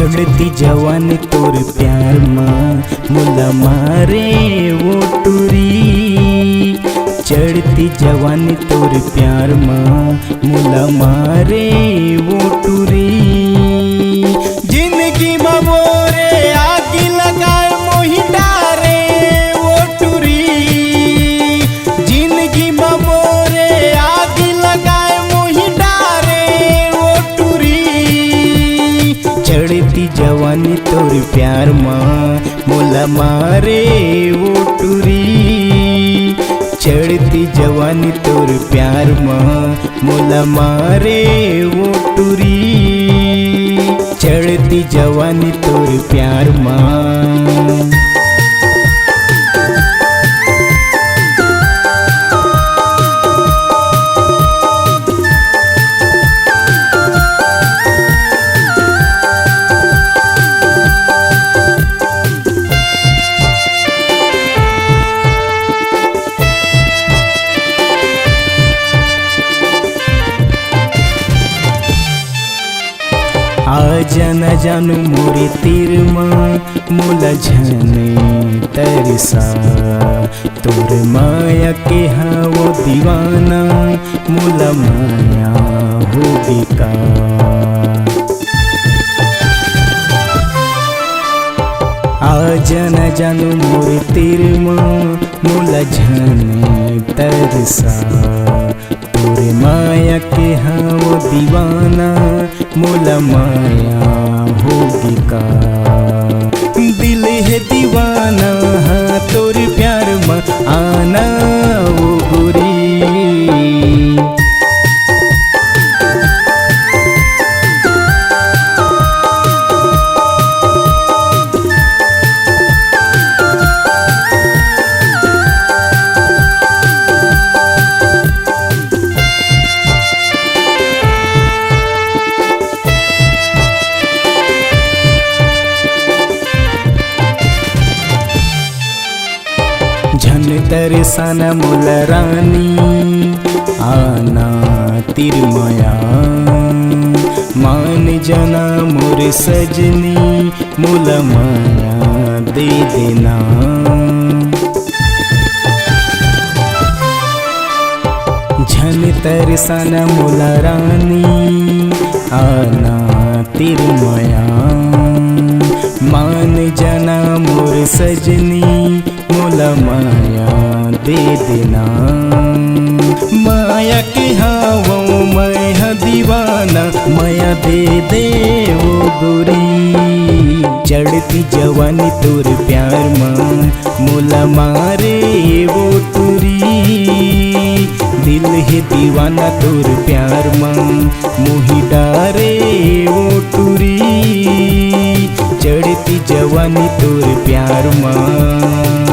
चढ़ती जवानी तोर प्यार माँ मुला मारे वो टूरी। चढ़ती जवानी तोर प्यार माँ मुला मारे वो टूरी। जिंदगी में मोरे आगी लगाए मोही डारे वो टूरी। जिंदगी में मोरे आगी लगाए मोही डारे वो टूरी। चढ़ती जवानी तोर प्यार माँ मुला मारे वो टूरी। चढ़ती जवानी तोर प्यार माँ मुला मारे वो टूरी। चढ़ती जवानी तोर प्यार माँ। आजा न जानू मोरे तीर माँ मुला झने तरसा। तोर माया के हाँ वो दीवाना मुला माया होगी का। आजा न जानू मोरे तीर माँ मुला झने तरसा। तोरे माया के हाँ वो दीवाना मुला माया होगी का। दिल है दीवाना हाँ तोर प्यार में आना वो गोरी। झन तरसाना मुला रानी आना तिरमया। मान जना मोर सजनी मुला माया दे देना। झन तरसाना मुला रानी आना तिरमया। मान जना मोर सजनी मुला माया दे देना। माया के हावों मैं दीवाना माया दे दे वो गोरी। चढ़ती जवानी तोर प्यार माँ मुला मारे वो टूरी। दिल है दीवाना तोर प्यार माँ मोही डारे वो टूरी। चढ़ती जवानी तोर प्यार माँ।